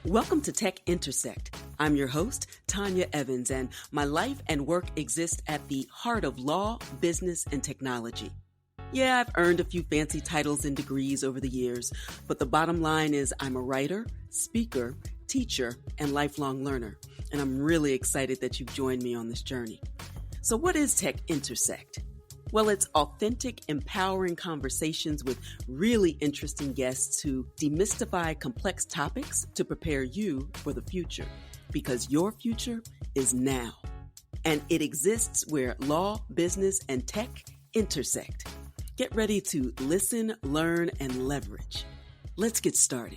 Welcome to Tech Intersect. I'm your host, Tanya Evans, and my life and work exist at the heart of law, business, and technology. Yeah, I've earned a few fancy titles and degrees over the years, but the bottom line is I'm a writer, speaker, teacher, and lifelong learner, and I'm really excited that you've joined me on this journey. So what is Tech Intersect? Well, it's authentic, empowering conversations with really interesting guests who demystify complex topics to prepare you for the future, because your future is now. And it exists where law, business, and tech intersect. Get ready to listen, learn, and leverage. Let's get started.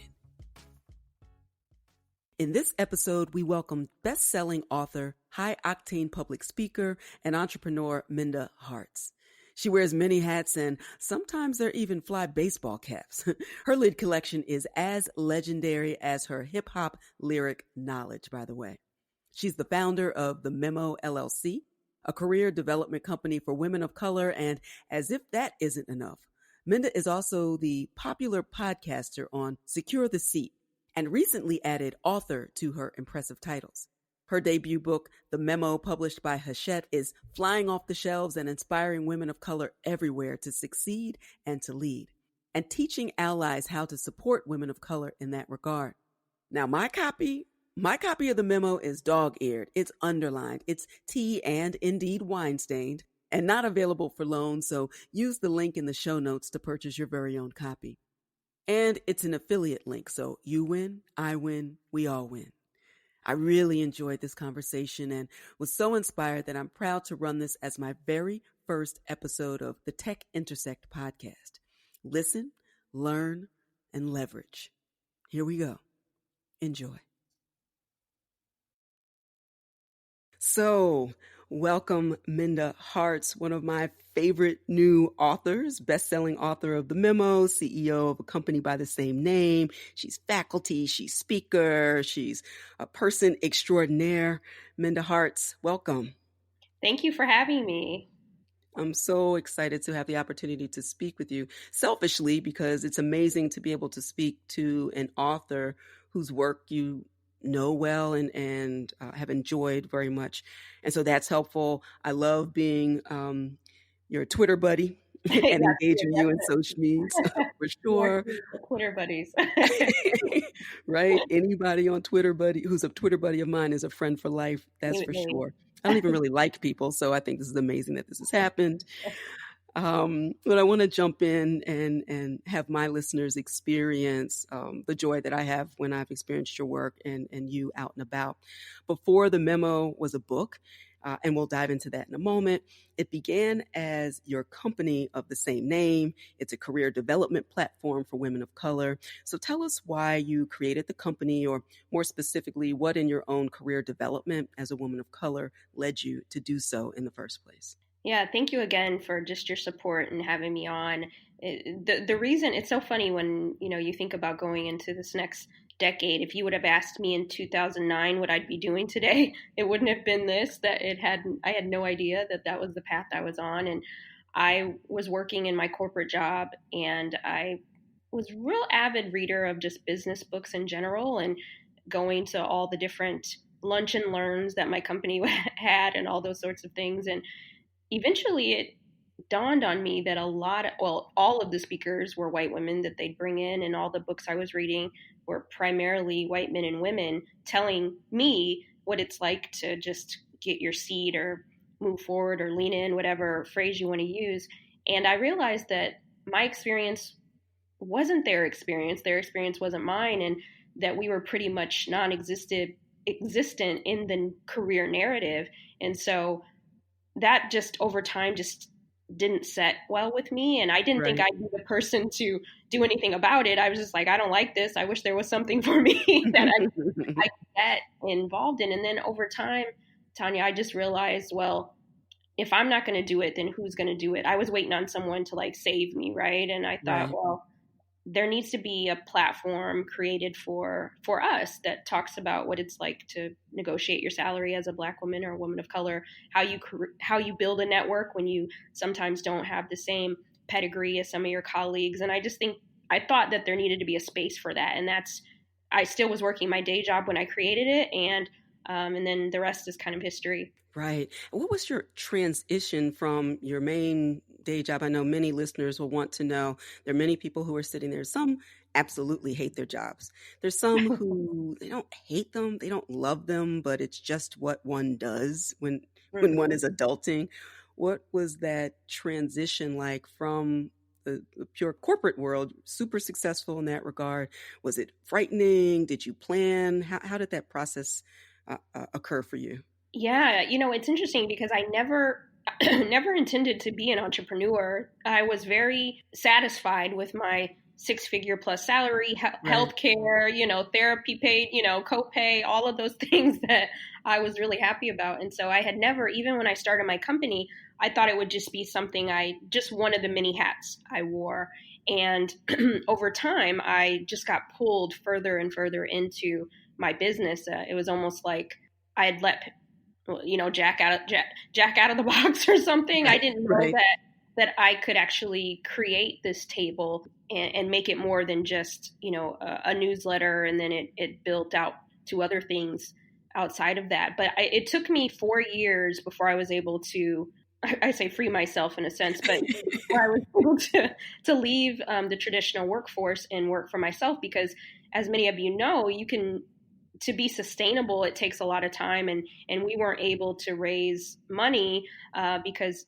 In this episode, we welcome best-selling author, high-octane public speaker, and entrepreneur Minda Harts. She wears many hats, and sometimes they're even fly baseball caps. Her lit collection is as legendary as her hip-hop lyric knowledge, by the way. She's the founder of the Memo LLC, a career development company for women of color, and as if that isn't enough, Minda is also the popular podcaster on Secure the Seat, and recently added author to her impressive titles. Her debut book, The Memo, published by Hachette, is flying off the shelves and inspiring women of color everywhere to succeed and to lead, and teaching allies how to support women of color in that regard. Now, my copy of The Memo is dog-eared, it's underlined, it's tea and indeed wine-stained, and not available for loan, so use the link in the show notes to purchase your very own copy. And it's an affiliate link, so you win, I win, we all win. I really enjoyed this conversation and was so inspired that I'm proud to run this as my very first episode of the Tech Intersect podcast. Listen, learn, and leverage. Here we go. Enjoy. So, welcome Minda Harts, one of my favorite new authors, best-selling author of The Memo, CEO of a company by the same name. She's faculty, she's speaker, she's a person extraordinaire. Minda Harts, welcome. Thank you for having me. I'm so excited to have the opportunity to speak with you, selfishly, because it's amazing to be able to speak to an author whose work you know well and have enjoyed very much. And so that's helpful. I love being your Twitter buddy and engaging you in social media for sure. Twitter buddies. Right? Anybody on Twitter buddy who's a Twitter buddy of mine is a friend for life. That's for sure. I don't even really like people, so I think this is amazing that this has happened. But I want to jump in and have my listeners experience the joy that I have when I've experienced your work and you out and about. Before The Memo was a book, and we'll dive into that in a moment, it began as your company of the same name. It's a career development platform for women of color. So tell us why you created the company, or more specifically, what in your own career development as a woman of color led you to do so in the first place. Yeah, thank you again for just your support and having me on. The reason, it's so funny when you think about going into this next decade. If you would have asked me in 2009 what I'd be doing today, it wouldn't have been this. I had no idea that was the path I was on, and I was working in my corporate job, and I was a real avid reader of just business books in general, and going to all the different lunch and learns that my company had, and all those sorts of things, and eventually it dawned on me that all of the speakers were white women that they'd bring in, and all the books I was reading were primarily white men and women telling me what it's like to just get your seat or move forward or lean in, whatever phrase you want to use. And I realized that my experience wasn't their experience. Their experience wasn't mine, and that we were pretty much existent in the career narrative. And so that just over time just didn't set well with me. And I didn't think I'd be the person to do anything about it. I was just like, I don't like this. I wish there was something for me that I could get involved in. And then over time, Tanya, I just realized, well, if I'm not going to do it, then who's going to do it? I was waiting on someone to save me. Right. And I thought, well, there needs to be a platform created for us that talks about what it's like to negotiate your salary as a Black woman or a woman of color, how you build a network when you sometimes don't have the same pedigree as some of your colleagues. And I thought that there needed to be a space for that. And I still was working my day job when I created it, and then the rest is kind of history. Right. What was your transition from your main day job? I know many listeners will want to know. There are many people who are sitting there. Some absolutely hate their jobs. There's some who they don't hate them, they don't love them, but it's just what one does when one Hmm. is adulting. What was that transition like from the pure corporate world, super successful in that regard? Was it frightening? Did you plan? How did that process occur for you? Yeah, it's interesting because I never never intended to be an entrepreneur. I was very satisfied with my six-figure plus salary, Right. healthcare, therapy paid, copay, all of those things that I was really happy about. And so I had never, even when I started my company, I thought it would just be something just one of the many hats I wore. And over time, I just got pulled further and further into my business. It was almost like I had let Jack out of the box or something. I Right, didn't know right. that I could actually create this table and make it more than just a newsletter, and then it built out to other things outside of that. But it took me 4 years before I was able to. I say free myself in a sense, but before I was able to leave the traditional workforce and work for myself, because as many of you know, you can to be sustainable, it takes a lot of time, and we weren't able to raise money because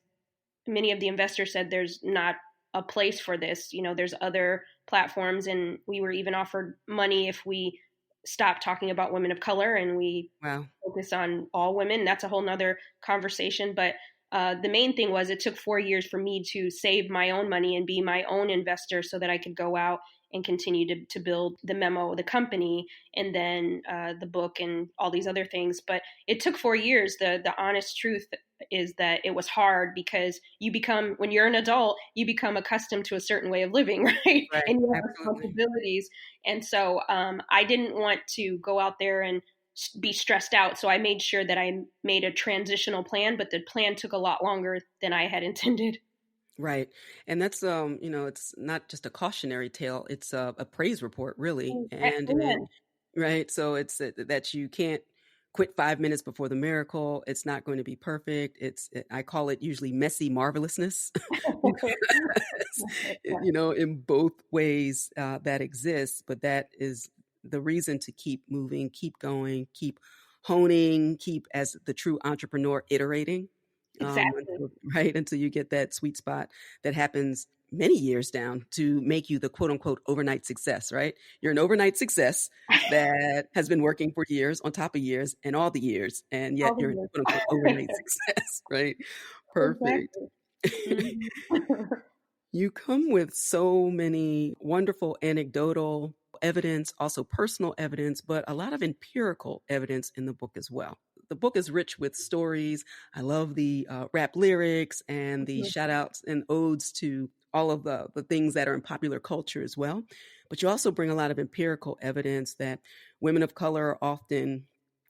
many of the investors said there's not a place for this. There's other platforms, and we were even offered money if we stopped talking about women of color and we Wow. focus on all women. That's a whole nother conversation. But the main thing was it took 4 years for me to save my own money and be my own investor so that I could go out and continue to build the Memo, the company, and then the book and all these other things. But it took 4 years. The honest truth is that it was hard because when you're an adult, you become accustomed to a certain way of living, right? Right, And you have absolutely. responsibilities. And so I didn't want to go out there and be stressed out. So I made sure that I made a transitional plan, but the plan took a lot longer than I had intended. Right. And that's it's not just a cautionary tale, it's a praise report really. And it Amen. right, so it's that you can't quit 5 minutes before the miracle. It's not going to be perfect. I call it usually messy marvelousness because in both ways that exists, but that is the reason to keep moving, keep going, keep honing, keep as the true entrepreneur iterating Exactly. until you get that sweet spot that happens many years down to make you the quote unquote overnight success, right? You're an overnight success that has been working for years on top of years and all the years, and yet All you're the an years. quote unquote overnight success, right? Perfect. Exactly. Mhm. You come with so many wonderful anecdotal evidence, also personal evidence, but a lot of empirical evidence in the book as well. The book is rich with stories. I love the rap lyrics and the shout outs and odes to all of the things that are in popular culture as well. But you also bring a lot of empirical evidence that women of color are often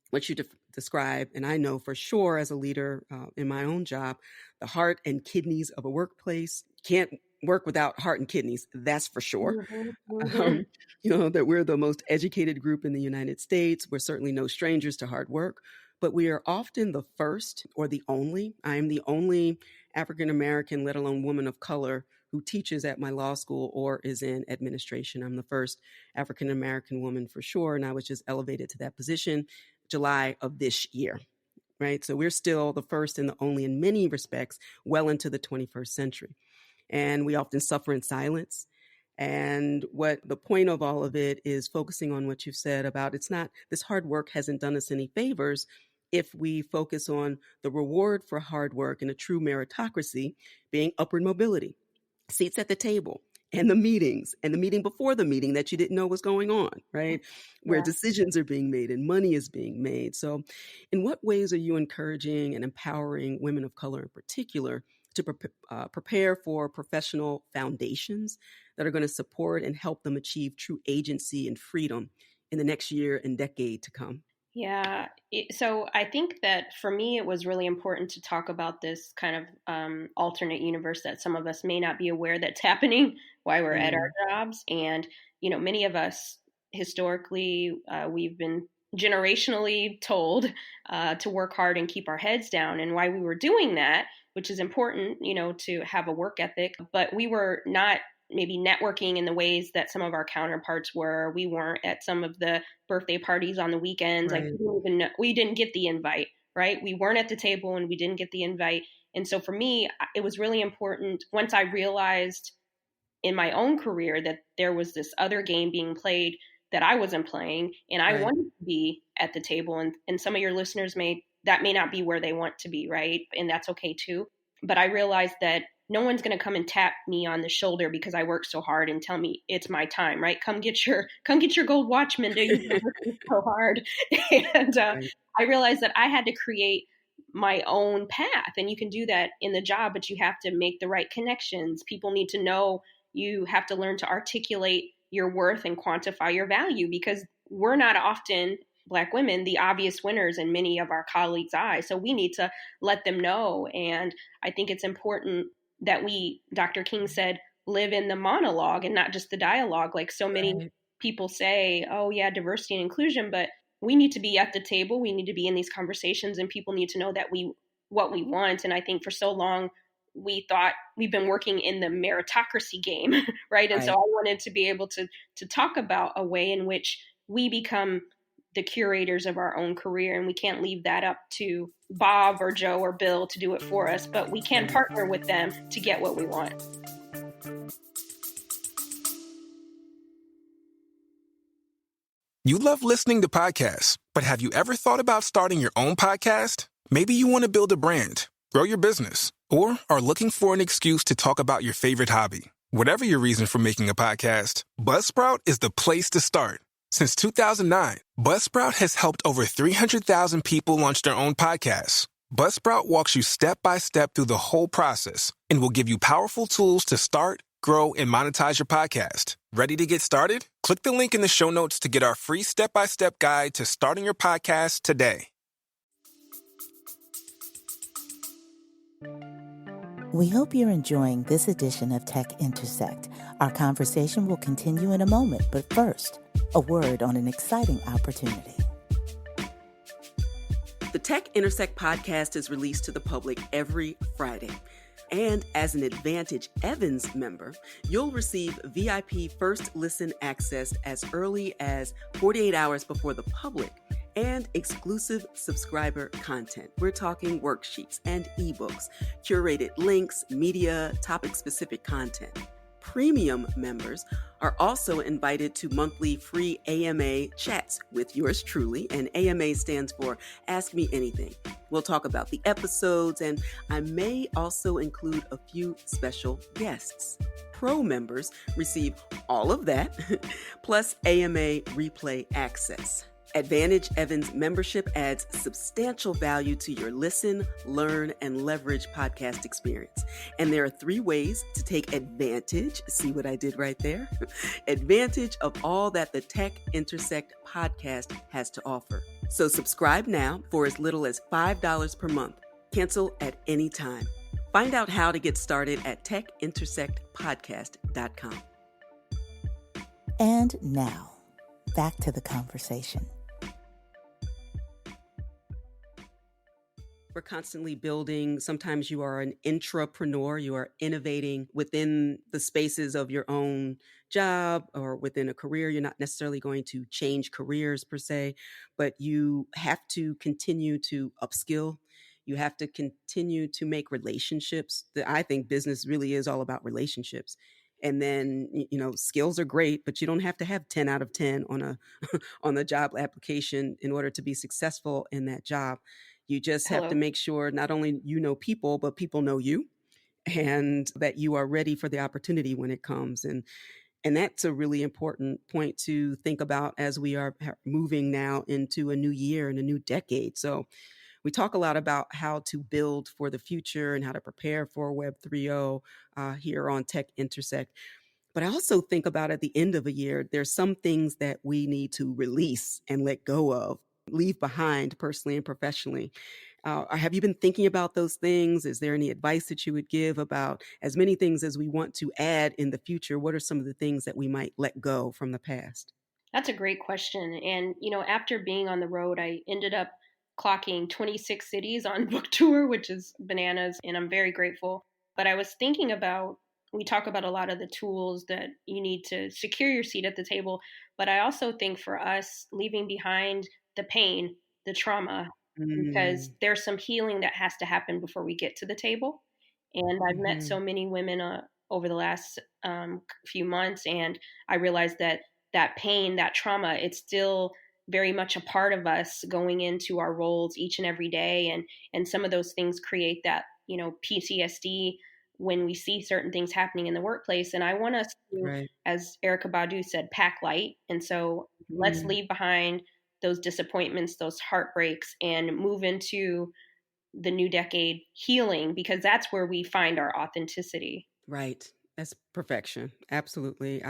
what you describe, and I know for sure as a leader in my own job, the heart and kidneys of a workplace. Can't work without heart and kidneys, that's for sure. Mhm. Um, Mhm. that we're the most educated group in the United States. We're certainly no strangers to hard work, but we are often the first or the only. I am the only African American, let alone woman of color, who teaches at my law school or is in administration. I'm the first African American woman for sure, and I was just elevated to that position July of this year. Right. So we're still the first and the only in many respects, well into the 21st century. And we often suffer in silence. And what the point of all of it is focusing on what you've said about it's not, this hard work hasn't done us any favors if we focus on the reward for hard work and a true meritocracy being upward mobility, seats at the table, and the meeting before the meeting that you didn't know was going on, right? Where Yeah. decisions are being made and money is being made. So, in what ways are you encouraging and empowering women of color in particular to prepare for professional foundations that are going to support and help them achieve true agency and freedom in the next year and decade to come? Yeah. So I think that for me, it was really important to talk about this kind of alternate universe that some of us may not be aware that's happening while we're at our Mm, jobs. And, many of us historically, we've been generationally told to work hard and keep our heads down, and why we were doing that, which is important, to have a work ethic, but we were not maybe networking in the ways that some of our counterparts were. We weren't at some of the birthday parties on the weekends. Like, Right. we didn't even know, we didn't get the invite, right? We weren't at the table and we didn't get the invite. And so for me, it was really important once I realized in my own career that there was this other game being played that I wasn't playing, and I Right. wanted to be at the table. And some of your listeners may not be where they want to be, right? And that's okay too. But I realized that no one's going to come and tap me on the shoulder because I worked so hard and tell me it's my time, right? Come get your gold watch, Minda. You've been working so hard. And Right. I realized that I had to create my own path, and you can do that in the job, but you have to make the right connections. People need to know. You have to learn to articulate your worth and quantify your value, because we're not often, Black women, the obvious winners in many of our colleagues' eyes. So we need to let them know. And I think it's important that we, Dr. King said, live in the monologue and not just the dialogue. Like so many Right. people say, oh, yeah, diversity and inclusion, but we need to be at the table. We need to be in these conversations, and people need to know that what we want. And I think for so long, we thought we've been working in the meritocracy game, right? And so Right. I wanted to be able to talk about a way in which we become the curators of our own career, and we can't leave that up to Bob or Joe or Bill to do it for us, but we can Right. partner with them to get what we want. You love listening to podcasts, but have you ever thought about starting your own podcast? Maybe you want to build a brand, grow your business, or are looking for an excuse to talk about your favorite hobby. Whatever your reason for making a podcast, Buzzsprout is the place to start. Since 2009, Buzzsprout has helped over 300,000 people launch their own podcasts. Buzzsprout walks you step by step through the whole process and will give you powerful tools to start, grow, and monetize your podcast. Ready to get started? Click the link in the show notes to get our free step-by-step guide to starting your podcast today. We hope you're enjoying this edition of Tech Intersect. Our conversation will continue in a moment, but first, a word on an exciting opportunity. The Tech Intersect podcast is released to the public every Friday. And as an Advantage Evans member, you'll receive VIP first listen access as early as 48 hours before the public, and exclusive subscriber content. We're talking worksheets and ebooks, curated links, media, topic-specific content. Premium members are also invited to monthly free AMA chats with yours truly, and AMA stands for Ask Me Anything. We'll talk about the episodes, and I may also include a few special guests. Pro members receive all of that, plus AMA replay access. Advantage Evans membership adds substantial value to your listen, learn, and leverage podcast experience. And there are 3 ways to take advantage, see what I did right there, advantage of all that the Tech Intersect podcast has to offer. So subscribe now for as little as $5 per month. Cancel at any time. Find out how to get started at techintersectpodcast.com. And now, back to the conversation. We're constantly building. Sometimes you are an intrapreneur. You are innovating within the spaces of your own job or within a career. You're not necessarily going to change careers per se, but you have to continue to upskill. You have to continue to make relationships. I think business really is all about relationships. And then, skills are great, but you don't have to have 10 out of 10 on a on the job application in order to be successful in that job. You just have to Hello. make sure not only you know people, but people know you, and that you are ready for the opportunity when it comes. And that's a really important point to think about as we are moving now into a new year and a new decade. So we talk a lot about how to build for the future and how to prepare for Web 3.0 here on Tech Intersect. But I also think about at the end of a year, there's some things that we need to release and let go of, leave behind personally and professionally. Have you been thinking about those things? Is there any advice that you would give about as many things as we want to add in the future? What are some of the things that we might let go from the past? That's a great question. And, after being on the road, I ended up clocking 26 cities on book tour, which is bananas. And I'm very grateful. But I was thinking about, we talk about a lot of the tools that you need to secure your seat at the table. But I also think for us, leaving behind the pain, the trauma, because Mm, there's some healing that has to happen before we get to the table. And I've met hmm so many women over the last few months, and I realized that that pain, that trauma, it's still very much a part of us going into our roles each and every day, and some of those things create that PTSD when we see certain things happening in the workplace. And I want us to, Right. as Erica Badu said, pack light. And so let's Mm, leave behind those disappointments, those heartbreaks, and move into the new decade healing, because that's where we find our authenticity. right. That's perfection. Absolutely.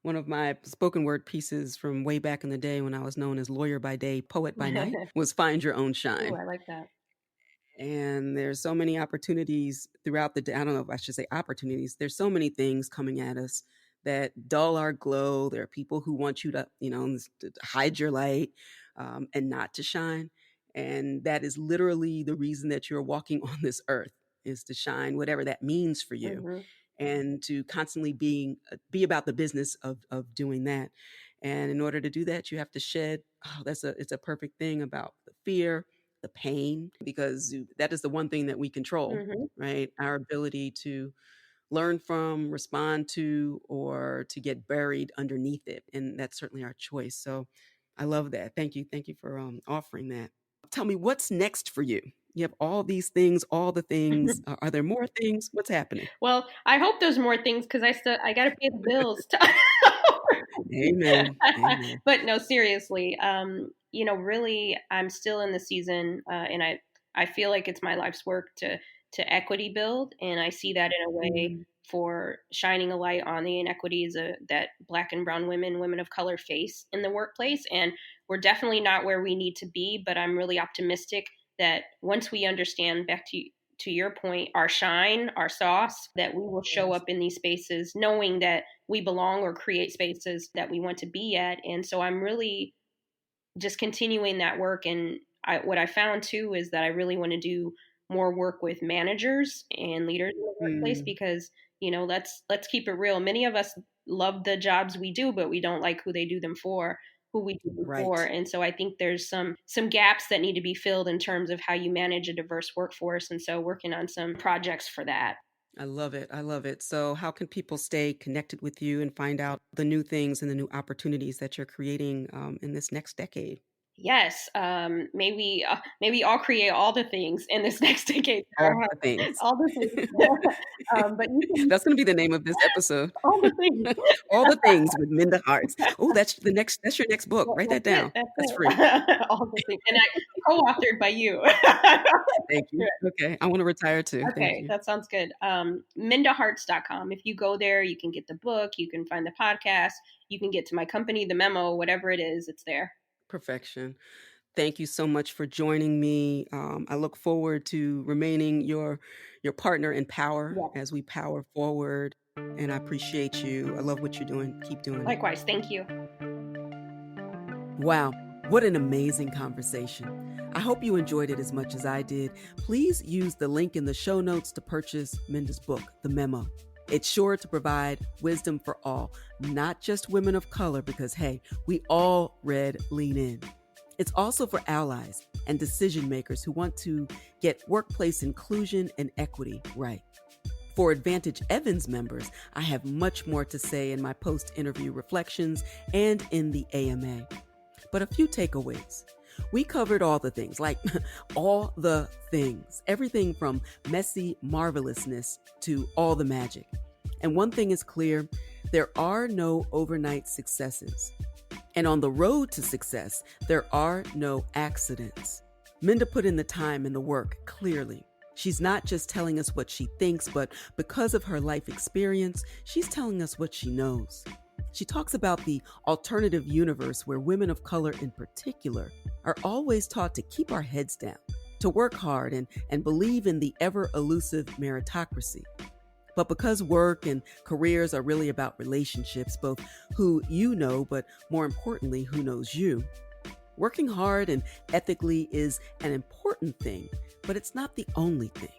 One of my spoken word pieces from way back in the day when I was known as lawyer by day, poet by night was find your own Ooh, shine. I like that. And there's so many opportunities throughout the day. I don't know if I should say opportunities. There's so many things coming at us that dull our glow. There are people who want you to, to hide your light and not to shine. And that is literally the reason that you're walking on this earth, is to shine, whatever that means for you, Hmm. and to constantly be about the business of doing that. And in order to do that, you have to shed. Oh, it's a perfect thing about the fear, the pain, because that is the one thing that we control, Hmm. right? Our ability to learn from, respond to, or to get buried underneath it. And that's certainly our choice. So I love that. Thank you. Thank you for offering that. Tell me, what's next for you? You have all these things, all the things. Are there more things? What's happening? Well, I hope there's more things, because I got to pay the bills. Amen. Amen. But no, seriously, really, I'm still in the season, and I feel like it's my life's work to equity build, and I see that in a way Mm, for shining a light on the inequities that Black and Brown women of color face in the workplace. And we're definitely not where we need to be, but I'm really optimistic that once we understand, back to your point, our shine, our sauce, that we will show yes. up in these spaces knowing that we belong, or create spaces that we want to be at. And so I'm really just continuing that work. And what I found too is that I really want to do more work with managers and leaders in the workplace, Mm, because let's keep it real. Many of us love the jobs we do, but we don't like who they do them for, who we do them for. right. And so I think there's some gaps that need to be filled in terms of how you manage a diverse workforce. And so working on some projects for that. I love it. I love it. So, how can people stay connected with you and find out the new things and the new opportunities that you're creating in this next decade? Yes, maybe I'll create all the things in this next decade. All the things. All the things. But you can That's going to be the name of this episode. all the things. All the things with Minda Harts. Oh, that's your next book. Write that That's it. down. That's That's free. it. All the things, and I co-authored by you. Thank you. Okay. I want to retire too. Thank Okay, you. that sounds good. MindaHarts.com. If you go there, you can get the book, you can find the podcast, you can get to my company, the Memo, whatever it is, it's there. Perfection. Thank you so much for joining me. I look forward to remaining your partner in power Yeah. as we power forward. And I appreciate you. I love what you're doing. Keep doing it. Likewise, thank you. Wow, what an amazing conversation. I hope you enjoyed it as much as I did. Please use the link in the show notes to purchase Minda's book, The Memo. It's sure to provide wisdom for all, not just women of color, because hey, we all read Lean In. It's also for allies and decision makers who want to get workplace inclusion and equity right. For Advantage Evans members, I have much more to say in my post-interview reflections and in the AMA. But a few takeaways. We covered all the things, like all the things, everything from messy marvelousness to all the magic. And one thing is clear, there are no overnight successes. And on the road to success, there are no accidents. Minda put in the time and the work clearly. She's not just telling us what she thinks, but because of her life experience, she's telling us what she knows. She talks about the alternative universe where women of color in particular are always taught to keep our heads down, to work hard and believe in the ever elusive meritocracy. But because work and careers are really about relationships, both who you know, but more importantly, who knows you, working hard and ethically is an important thing, but it's not the only thing.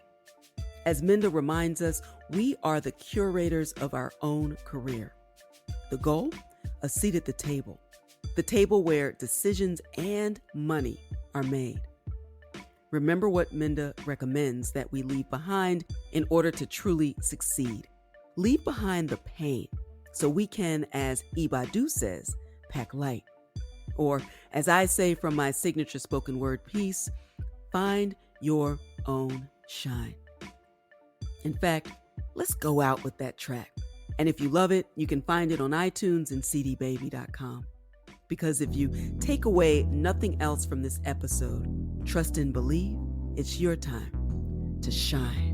As Minda reminds us, we are the curators of our own career. The goal? A seat at the table where decisions and money are made. Remember what Minda recommends that we leave behind in order to truly succeed. Leave behind the pain so we can, as Ibadu says, pack light. Or, as I say from my signature spoken word piece, find your own shine. In fact, let's go out with that track. And if you love it, you can find it on iTunes and cdbaby.com. Because if you take away nothing else from this episode, trust and believe it's your time to shine.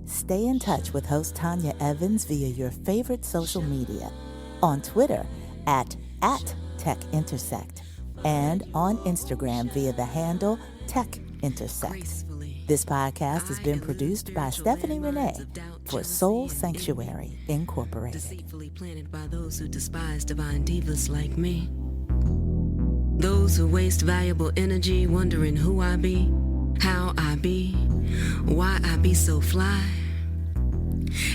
Stay in touch with host Tanya Evans via your favorite social media. On Twitter at TechIntersect and on Instagram via the handle TechIntersect. This podcast has been produced by Stephanie Renee for Soul Sanctuary Incorporated. Deceitfully planted by those who despise divine divas like me. Those who waste valuable energy wondering who I be, how I be, why I be so fly.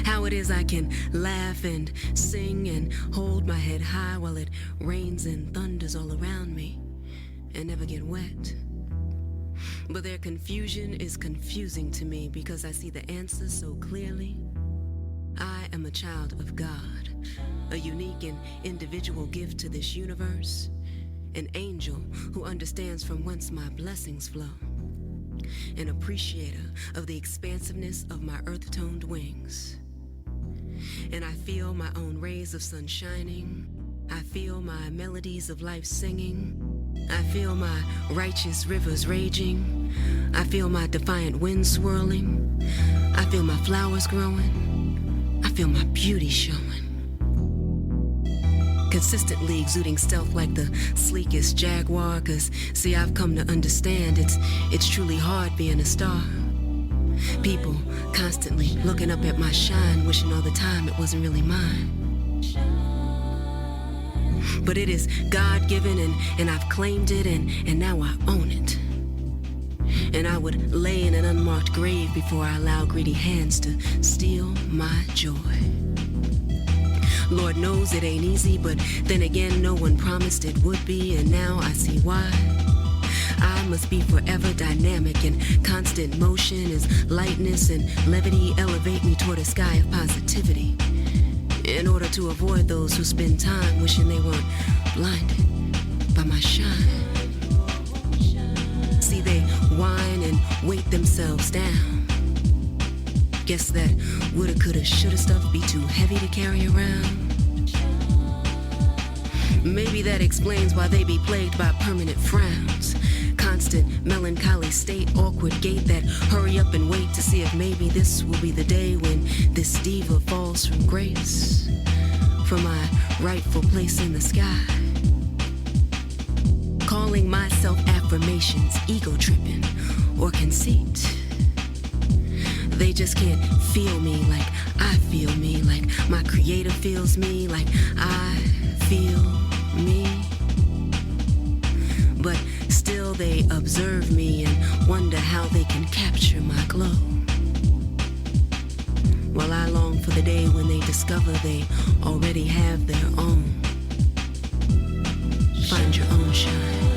How it is I can laugh and sing and hold my head high while it rains and thunders all around me and never get wet. But their confusion is confusing to me because I see the answer so clearly. I am a child of God, a unique and individual gift to this universe, an angel who understands from whence my blessings flow, an appreciator of the expansiveness of my earth-toned wings. And I feel my own rays of sun shining. I feel my melodies of life singing. I feel my righteous rivers raging. I feel my defiant winds swirling. I feel my flowers growing. I feel my beauty showing. Consistently exuding stealth like the sleekest jaguar. Cause see, I've come to understand it's truly hard being a star. People constantly looking up at my shine, wishing all the time it wasn't really mine. But it is God-given and I've claimed it and now I own it. And I would lay in an unmarked grave before I allow greedy hands to steal my joy. Lord knows it ain't easy, but then again, no one promised it would be, and now I see why. I must be forever dynamic, and constant motion as lightness and levity elevate me toward a sky of positivity, in order to avoid those who spend time wishing they weren't blinded by my shine. See, they whine and weight themselves down. Guess that woulda, coulda, shoulda stuff be too heavy to carry around. Maybe that explains why they be plagued by permanent frowns. Constant melancholy state, awkward gait that hurry up and wait to see if maybe this will be the day when this diva falls from grace, from my rightful place in the sky. Calling myself affirmations, ego tripping, or conceit. They just can't feel me like I feel me, like my creator feels me, like I feel me. But still they observe me and wonder how they can capture my glow. While I long for the day when they discover they already have their own. Find your own shine.